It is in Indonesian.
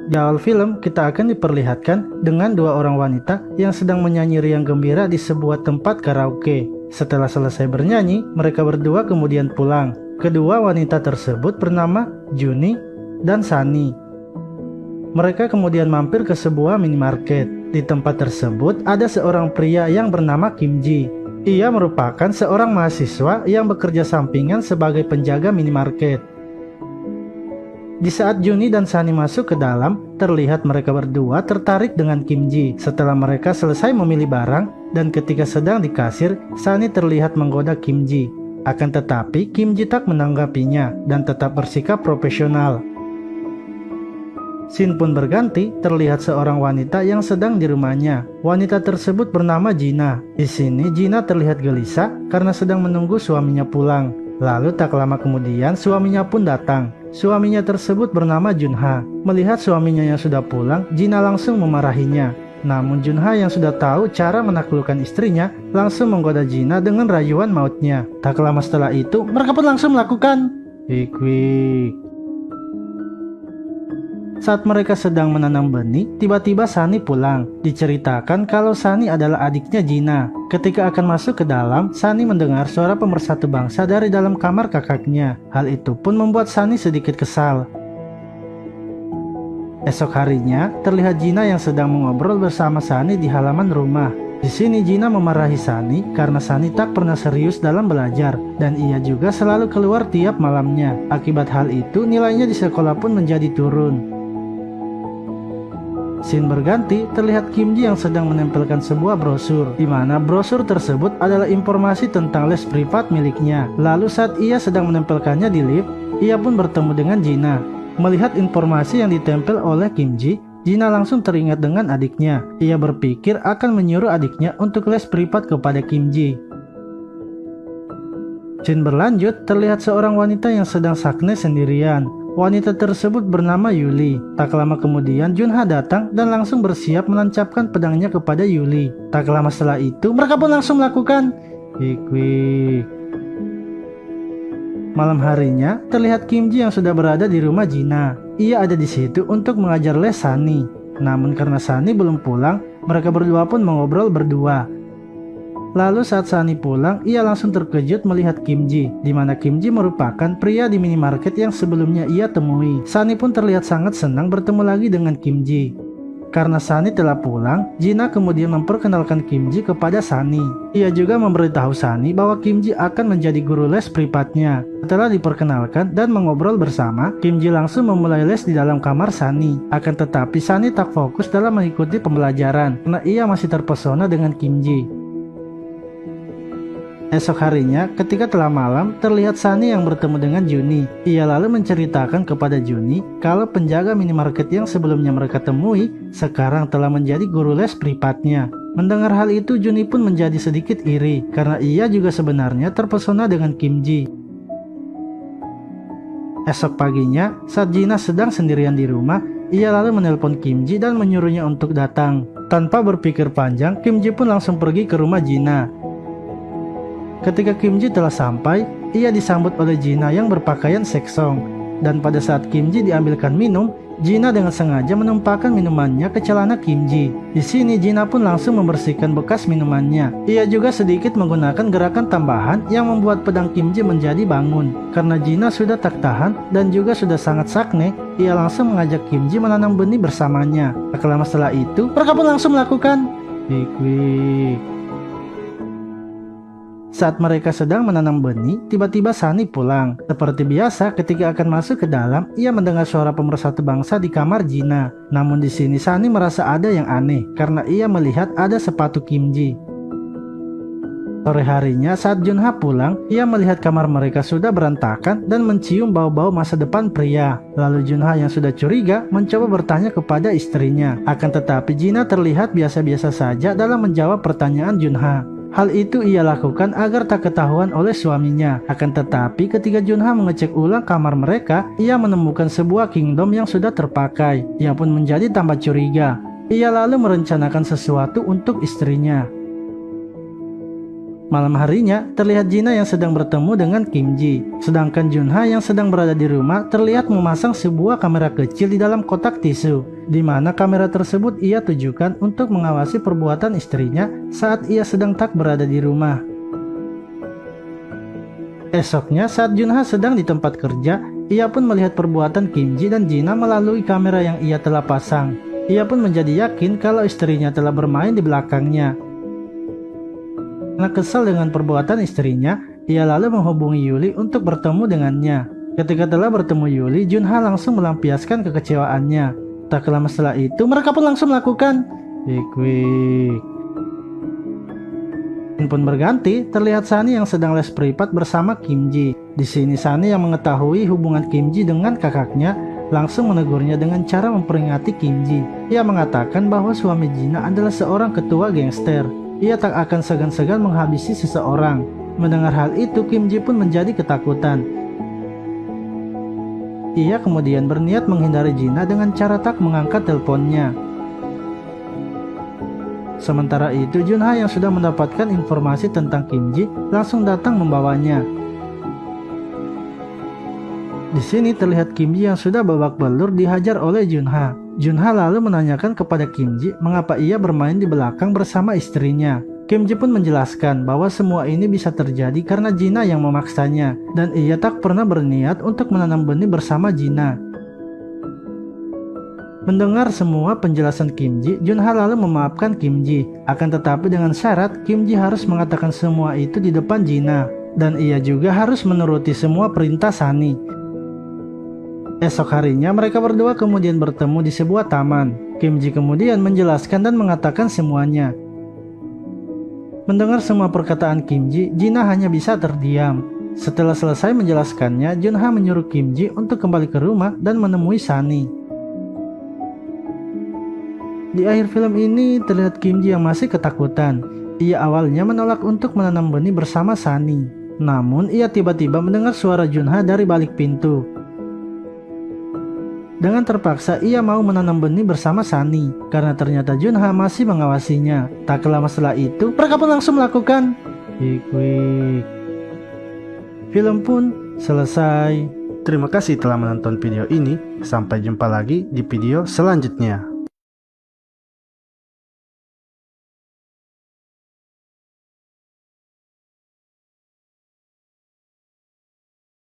Di awal film, kita akan diperlihatkan dengan dua orang wanita yang sedang menyanyi riang gembira di sebuah tempat karaoke. Setelah selesai bernyanyi, mereka berdua kemudian pulang. Kedua wanita tersebut bernama Juni dan Sunny. Mereka kemudian mampir ke sebuah minimarket. Di tempat tersebut ada seorang pria yang bernama Kim Ji. Ia merupakan seorang mahasiswa yang bekerja sampingan sebagai penjaga minimarket. Di saat Juni dan Sunny masuk ke dalam, terlihat mereka berdua tertarik dengan Kim Ji. Setelah mereka selesai memilih barang, dan ketika sedang di kasir, Sunny terlihat menggoda Kim Ji. Akan tetapi, Kim Ji tak menanggapinya dan tetap bersikap profesional. Scene pun berganti, terlihat seorang wanita yang sedang di rumahnya. Wanita tersebut bernama Gina. Di sini Gina terlihat gelisah karena sedang menunggu suaminya pulang. Lalu tak lama kemudian suaminya pun datang. Suaminya tersebut bernama Junha. Melihat suaminya yang sudah pulang, Gina langsung memarahinya. Namun Junha yang sudah tahu cara menaklukkan istrinya, langsung menggoda Gina dengan rayuan mautnya. Tak lama setelah itu, mereka pun langsung melakukan Wik. Saat mereka sedang menanam benih, tiba-tiba Sunny pulang. Diceritakan kalau Sunny adalah adiknya Gina. Ketika akan masuk ke dalam, Sunny mendengar suara pemersatu bangsa dari dalam kamar kakaknya. Hal itu pun membuat Sunny sedikit kesal. Esok harinya, terlihat Gina yang sedang mengobrol bersama Sunny di halaman rumah. Di sini Gina memarahi Sunny karena Sunny tak pernah serius dalam belajar dan ia juga selalu keluar tiap malamnya. Akibat hal itu, nilainya di sekolah pun menjadi turun. Scene berganti, terlihat Kim Ji yang sedang menempelkan sebuah brosur, di mana brosur tersebut adalah informasi tentang les privat miliknya. Lalu saat ia sedang menempelkannya di lift, ia pun bertemu dengan Gina. Melihat informasi yang ditempel oleh Kim Ji, Gina langsung teringat dengan adiknya. Ia berpikir akan menyuruh adiknya untuk les privat kepada Kim Ji. Scene berlanjut, terlihat seorang wanita yang sedang sakne sendirian. Wanita tersebut bernama Yuli. Tak lama kemudian Junha datang dan langsung bersiap menancapkan pedangnya kepada Yuli. Tak lama setelah itu mereka pun langsung melakukan Wik. Malam harinya terlihat Kim Ji yang sudah berada di rumah Gina. Ia ada di situ untuk mengajar les Sunny. Namun karena Sunny belum pulang, mereka berdua pun mengobrol berdua. Lalu saat Sunny pulang, ia langsung terkejut melihat Kim Ji, di mana Kim Ji merupakan pria di minimarket yang sebelumnya ia temui. Sunny pun terlihat sangat senang bertemu lagi dengan Kim Ji. Karena Sunny telah pulang, Gina kemudian memperkenalkan Kim Ji kepada Sunny. Ia juga memberitahu Sunny bahwa Kim Ji akan menjadi guru les privatnya. Setelah diperkenalkan dan mengobrol bersama, Kim Ji langsung memulai les di dalam kamar Sunny. Akan tetapi Sunny tak fokus dalam mengikuti pembelajaran, karena ia masih terpesona dengan Kim Ji. Esok harinya, ketika telah malam, terlihat Sunny yang bertemu dengan Juni. Ia lalu menceritakan kepada Juni kalau penjaga minimarket yang sebelumnya mereka temui sekarang telah menjadi guru les privatnya. Mendengar hal itu, Juni pun menjadi sedikit iri karena ia juga sebenarnya terpesona dengan Kim Ji. Esok paginya, saat Gina sedang sendirian di rumah, ia lalu menelpon Kim Ji dan menyuruhnya untuk datang. Tanpa berpikir panjang, Kim Ji pun langsung pergi ke rumah Gina. Ketika Kim Ji telah sampai, ia disambut oleh Gina yang berpakaian seksong. Dan pada saat Kim Ji diambilkan minum, Gina dengan sengaja menumpahkan minumannya ke celana Kim Ji. Di sini Gina pun langsung membersihkan bekas minumannya. Ia juga sedikit menggunakan gerakan tambahan yang membuat pedang Kim Ji menjadi bangun. Karena Gina sudah tak tahan dan juga sudah sangat sakne, ia langsung mengajak Kim Ji menanam benih bersamanya. Tak lama setelah itu, mereka pun langsung melakukan Wik. Saat mereka sedang menanam benih, tiba-tiba Sunny pulang. Seperti biasa, ketika akan masuk ke dalam, ia mendengar suara pemersatu bangsa di kamar Gina. Namun di sini Sunny merasa ada yang aneh, karena ia melihat ada sepatu Kim Ji. Sore harinya, saat Junha pulang, ia melihat kamar mereka sudah berantakan dan mencium bau-bau masa depan pria. Lalu Junha yang sudah curiga mencoba bertanya kepada istrinya. Akan tetapi Gina terlihat biasa-biasa saja dalam menjawab pertanyaan Junha. Hal itu ia lakukan agar tak ketahuan oleh suaminya. Akan tetapi ketika Junha mengecek ulang kamar mereka, ia menemukan sebuah kingdom yang sudah terpakai. Ia pun menjadi tambah curiga. Ia lalu merencanakan sesuatu untuk istrinya. Malam harinya, terlihat Jina yang sedang bertemu dengan Kim Ji. Sedangkan Junha yang sedang berada di rumah terlihat memasang sebuah kamera kecil di dalam kotak tisu, di mana kamera tersebut ia tujukan untuk mengawasi perbuatan istrinya saat ia sedang tak berada di rumah. Esoknya, saat Junha sedang di tempat kerja, ia pun melihat perbuatan Kim Ji dan Jina melalui kamera yang ia telah pasang. Ia pun menjadi yakin kalau istrinya telah bermain di belakangnya. Karena kesal dengan perbuatan istrinya, ia lalu menghubungi Yuli untuk bertemu dengannya. Ketika telah bertemu Yuli, Junha langsung melampiaskan kekecewaannya. Tak lama setelah itu, mereka pun langsung melakukan wik. Pun berganti, terlihat Sunny yang sedang les privat bersama Kim Ji. Di sini Sunny yang mengetahui hubungan Kim Ji dengan kakaknya, langsung menegurnya dengan cara memperingati Kim Ji. Ia mengatakan bahwa suami Jina adalah seorang ketua gangster. Ia tak akan segan-segan menghabisi seseorang. Mendengar hal itu, Kim Ji pun menjadi ketakutan. Ia kemudian berniat menghindari Jina dengan cara tak mengangkat teleponnya. Sementara itu, Junha yang sudah mendapatkan informasi tentang Kim Ji langsung datang membawanya. Di sini terlihat Kim Ji yang sudah babak belur dihajar oleh Junha. Junha lalu menanyakan kepada Kim Ji mengapa ia bermain di belakang bersama istrinya. Kim Ji pun menjelaskan bahwa semua ini bisa terjadi karena Jina yang memaksanya, dan ia tak pernah berniat untuk menanam benih bersama Jina. Mendengar semua penjelasan Kim Ji, Junha lalu memaafkan Kim Ji. Akan tetapi dengan syarat Kim Ji harus mengatakan semua itu di depan Jina, dan ia juga harus menuruti semua perintah Sunny. Esok harinya mereka berdua kemudian bertemu di sebuah taman. Kim Ji kemudian menjelaskan dan mengatakan semuanya. Mendengar semua perkataan Kim Ji, Jina hanya bisa terdiam. Setelah selesai menjelaskannya, Junha menyuruh Kim Ji untuk kembali ke rumah dan menemui Sunny. Di akhir film ini terlihat Kim Ji yang masih ketakutan. Ia awalnya menolak untuk menanam benih bersama Sunny. Namun ia tiba-tiba mendengar suara Junha dari balik pintu. Dengan terpaksa ia mau menanam benih bersama Sunny karena ternyata Junha masih mengawasinya. Tak lama setelah itu, mereka pun langsung melakukan wik. Film pun selesai. Terima kasih telah menonton video ini. Sampai jumpa lagi di video selanjutnya.